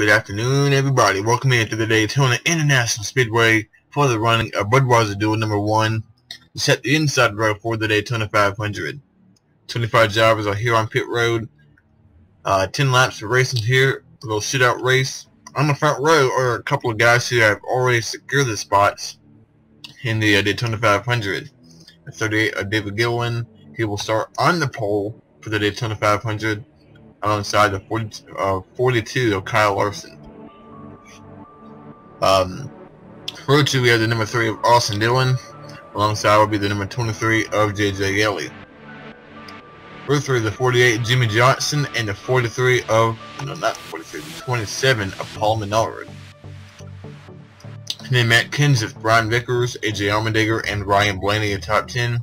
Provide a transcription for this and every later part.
Good afternoon, everybody. Welcome into the Daytona International Speedway for the running of Budweiser Duel number 1 to set the inside road for the Daytona 500. 25 drivers are here on pit road. 10 laps of racing here. A little shootout race. On the front row are a couple of guys who have already secured the spots in the Daytona 500. The 38 of David Gillen. He will start on the pole for the Daytona 500. Alongside the 42 of Kyle Larson. Row 2 we have the number 3 of Austin Dillon. Alongside will be the number 23 of JJ Yeley. Row 3 the 48 Jimmy Johnson and the 43 of, no not 43, the 27 of Paul Menard. And then Matt Kenseth, Brian Vickers, AJ Allmendinger, and Ryan Blaney in top 10.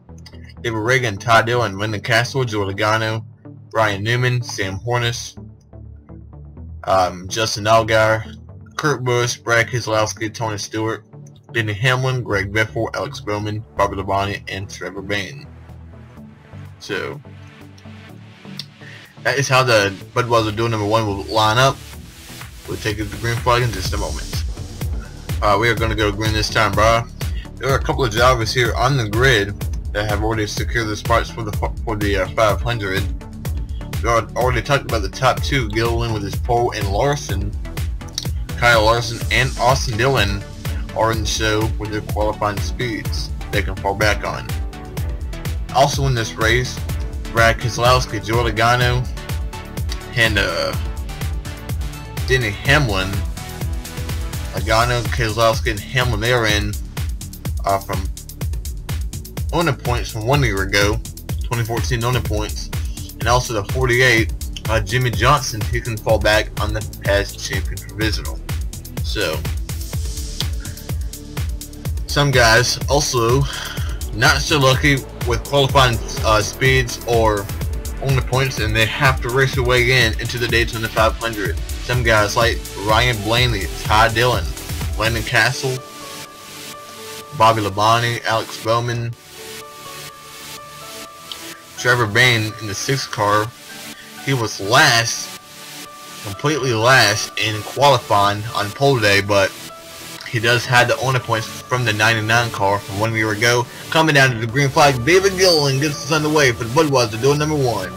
David Reagan, Ty Dillon, Lyndon Castle, Joe Logano, Ryan Newman, Sam Hornish, Justin Allgaier, Kurt Busch, Brad Keselowski, Tony Stewart, Denny Hamlin, Greg Biffle, Alex Bowman, Bobby Labonte, and Trevor Bayne. So that is how the Budweiser Duel number 1 will line up. We'll take the green flag in just a moment. We are going to go green this time, bro. There are a couple of drivers here on the grid that have already secured the spots for the 500. We already talked about the top 2, Gillen with his pole and Larson. Kyle Larson and Austin Dillon are in the show with their qualifying speeds they can fall back on. Also in this race, Brad Keselowski, Joe Logano, and Denny Hamlin. Logano, Keselowski, and Hamlin, they are in from owner points from 1 year ago, 2014 owner points. And also the 48, Jimmy Johnson, he can fall back on the past champion provisional. So, some guys also not so lucky with qualifying speeds or on the points, and they have to race their way into the Daytona 500. Some guys like Ryan Blaney, Ty Dillon, Lyndon Castle, Bobby Labonte, Alex Bowman, Trevor Bayne in the 6th car. He was last, completely last in qualifying on pole day, but he does have the owner points from the 99 car from 1 year ago. Coming down to the green flag, David Gillen gets us underway for the Budweiser Duel number 1.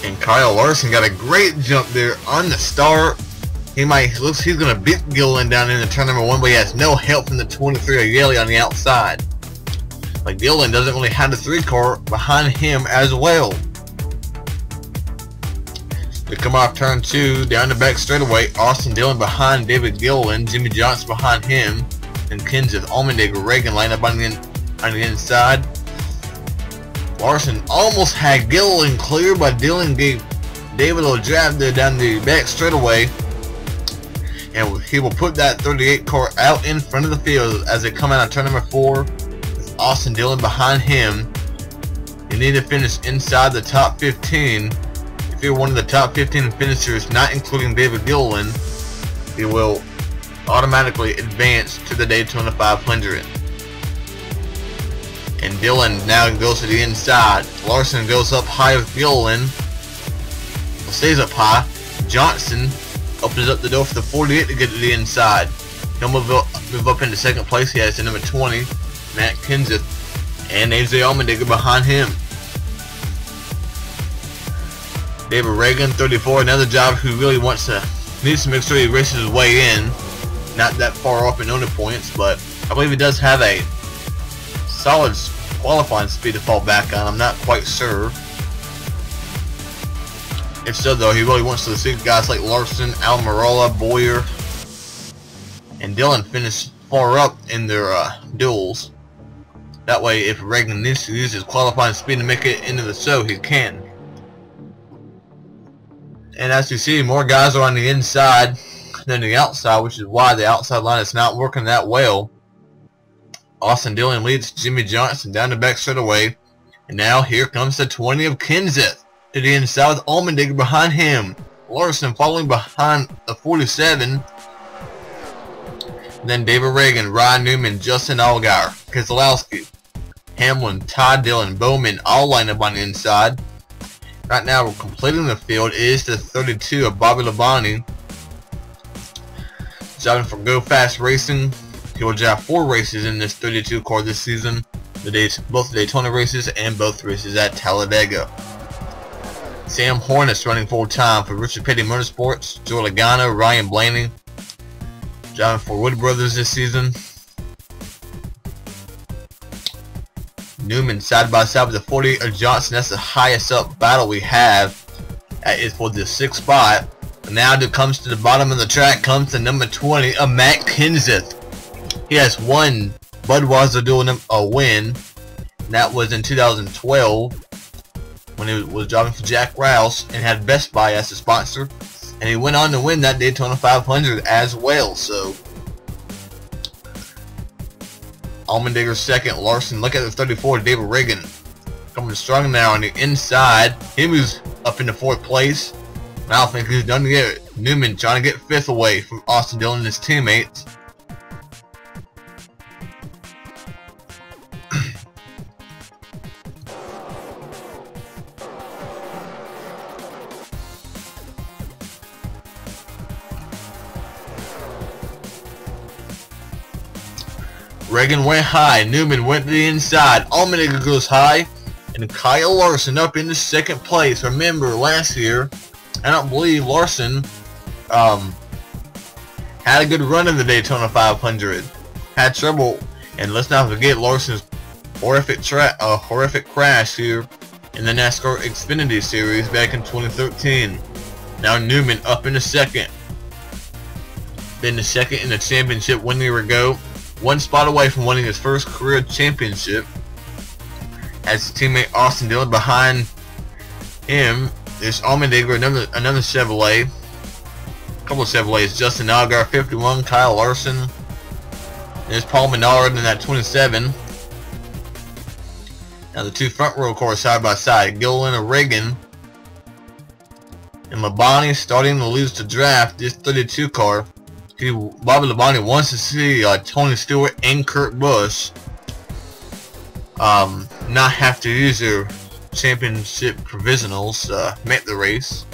And Kyle Larson got a great jump there on the start. Looks he's gonna beat Gillen down in the turn number 1, but he has no help from the 23 of Yeley on the outside. But Gillen doesn't really have the 3 car behind him as well. They come off turn 2, down the back straightaway. Austin Dillon behind David Gillen, Jimmy Johnson behind him, and Kenseth, Allmendinger, Reagan line up on the inside. Larson almost had Gillen clear, but Dillon gave David a jab there down the back straightaway. And he will put that 38 car out in front of the field as they come out on turn number 4 with Austin Dillon behind him. You need to finish inside the top 15. If you're one of the top 15 finishers, not including David Gillen, you will automatically advance to the Daytona 500. And Dillon now goes to the inside. Larson goes up high with Gillen. Stays up high. Johnson opens up the door for the 48 to get to the inside. He'll move up into 2nd place. He has the number 20, Matt Kenseth, and AJ Allmendinger behind him. David Reagan, 34, another driver who really needs to make sure he races his way in. Not that far off in owner points, but I believe he does have a solid qualifying speed to fall back on. I'm not quite sure. If so, though, he really wants to see guys like Larson, Almirola, Boyer, and Dillon finish far up in their duels. That way, if Reagan needs to use his qualifying speed to make it into the show, he can. And as you see, more guys are on the inside than the outside, which is why the outside line is not working that well. Austin Dillon leads Jimmy Johnson down the back straightaway. And now here comes the 20 of Kenseth to the inside with Allmendinger behind him. Larson following behind the 47. Then David Reagan, Ryan Newman, Justin Allgaier, Keselowski, Hamlin, Ty Dillon, Bowman all line up on the inside. Right now, we're completing the field is the 32 of Bobby Labonte, driving for Go Fast Racing. He will drive 4 races in this 32 car this season, both the Daytona races and both races at Talladega. Sam Hornish running full time for Richard Petty Motorsports. Joe Logano, Ryan Blaney driving for Wood Brothers this season. Newman side by side with the 40 of Johnson. That's the highest up battle we have. That is for the 6th spot. Now it comes to the bottom of the track, comes to number 20 of Matt Kenseth. He has one Budweiser Duel win, and that was in 2012 when he was driving for Jack Rouse and had Best Buy as a sponsor, and he went on to win that Daytona 500 as well. So Allmendinger second, Larson. Look at the 34, David Reagan coming strong now on the inside. He moves up into 4th place. I don't think he's done yet. Newman trying to get 5th away from Austin Dillon and his teammates. Reagan went high, Newman went to the inside, Allmendinger goes high, and Kyle Larson up into 2nd place. Remember, last year, I don't believe Larson had a good run in the Daytona 500. Had trouble, and let's not forget Larson's horrific crash here in the NASCAR Xfinity Series back in 2013. Now Newman up into 2nd. Been the 2nd in the championship 1 year ago. 1 spot away from winning his first career championship. As his teammate Austin Dillon behind him. There's Allmendinger, another Chevrolet. A couple of Chevrolets. Justin Allgaier, 51. Kyle Larson. There's Paul Menard in that 27. Now the 2 front row cars side by side. Gilliland and Reagan. And Labonte starting to lose the draft. This 32 car. Bobby Labonte wants to see Tony Stewart and Kurt Busch not have to use their championship provisionals make the race.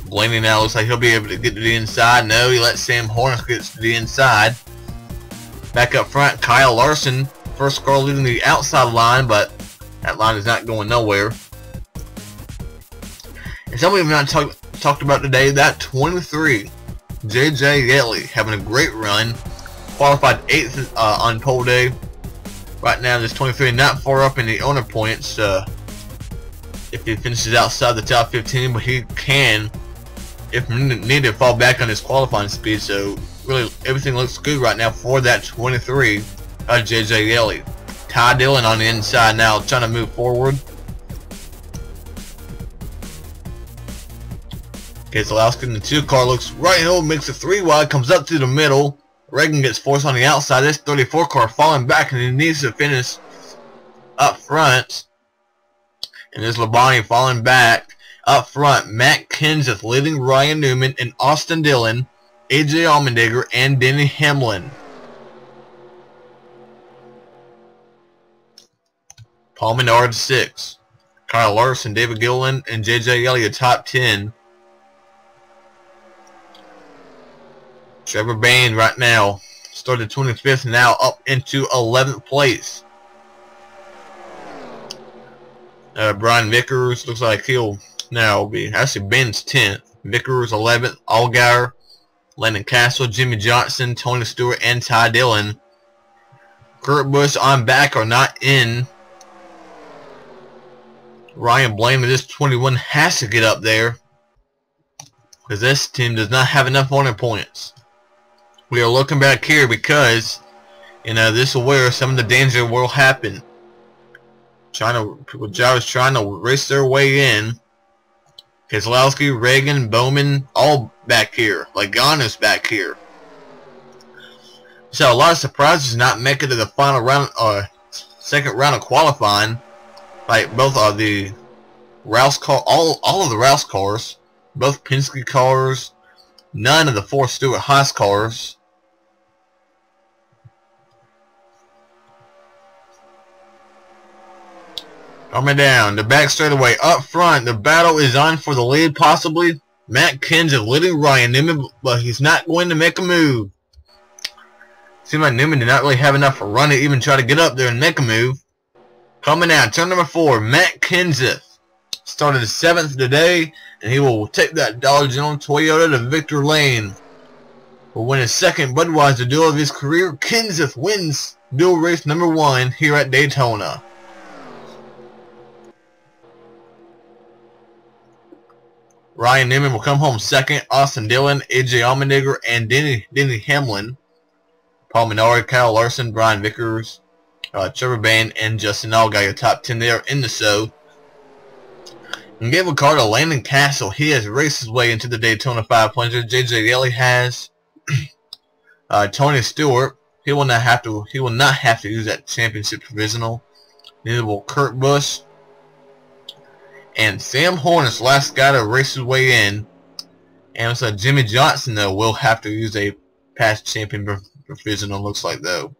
Blaney now looks like he'll be able to get to the inside. No, he lets Sam Hornish get to the inside. Back up front, Kyle Larson, first car leading the outside line, but that line is not going nowhere. And something we've not talked about today, that 23. J.J. Yeley having a great run, qualified 8th on pole day. Right now, this 23 not far up in the owner points if he finishes outside the top 15, but he can, if needed, fall back on his qualifying speed. So really, everything looks good right now for that 23 of J.J. Yeley. Ty Dillon on the inside now, trying to move forward. Keselowski in the 2 car looks right here, makes a 3 wide, comes up to the middle. Reagan gets forced on the outside. This 34 car falling back, and he needs to finish up front. And there's Labonte falling back. Up front, Matt Kenseth leading Ryan Newman and Austin Dillon, AJ Allmendinger, and Denny Hamlin. Paul Menard 6. Kyle Larson, David Gilliland, and J.J. Yeley top 10. Trevor Bayne right now started 25th, now up into 11th place. Brian Vickers looks like he'll now be, actually Ben's 10th. Vickers 11th, Allgaier, Landon Castle, Jimmy Johnson, Tony Stewart, and Ty Dillon. Kurt Busch on back or not in. Ryan Blaney, this 21 has to get up there because this team does not have enough winning points. We are looking back here because, you know, this is where some of the danger will happen. Drivers trying to race their way in. Keselowski, Reagan, Bowman, all back here. Logano's back here. So a lot of surprises not make it to the final round or second round of qualifying. Like both are the Rouse car, all of the Rouse cars, both Penske cars, none of the 4 Stewart-Haas cars. Coming down the back straightaway. Up front, the battle is on for the lead possibly. Matt Kenseth leading Ryan Newman, but he's not going to make a move. Seems like Newman did not really have enough run to even try to get up there and make a move. Coming out, turn number 4, Matt Kenseth. Started 7th today, and he will take that Dollar General Toyota to Victor Lane. Will win his second Budweiser Duel of his career. Kenseth wins Duel race number 1 here at Daytona. Ryan Newman will come home second. Austin Dillon, AJ Allmendinger, and Denny Hamlin. Paul Menard, Kyle Larson, Brian Vickers, Trevor Bayne, and Justin Allgaier, your top 10 there in the show. And gave a car to Landon Castle. He has raced his way into the Daytona 500. JJ Yeley has. Tony Stewart. He will not have to use that championship provisional. Neither will Kurt Busch. And Sam Horn's last guy to race his way in. And so Jimmy Johnson though will have to use a past champion provisional. Looks like though.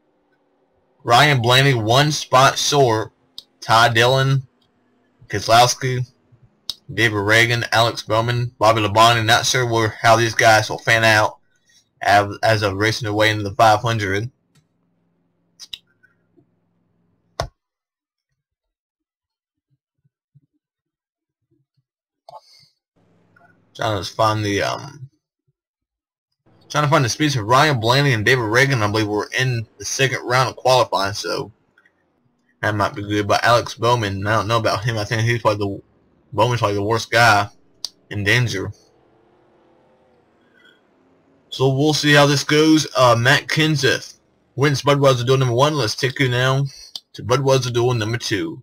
Ryan Blaney 1 spot short. Ty Dillon, Keselowski, David Reagan, Alex Bowman, Bobby Labonte. Not sure how these guys will fan out as of racing their way into the 500. Trying to find the speech of Ryan Blaney and David Reagan. I believe we're in the second round of qualifying, so that might be good. But Alex Bowman, I don't know about him. I think Bowman's probably the worst guy in danger. So we'll see how this goes. Matt Kenseth wins Budweiser Duel number 1. Let's take you now to Budweiser Duel number 2.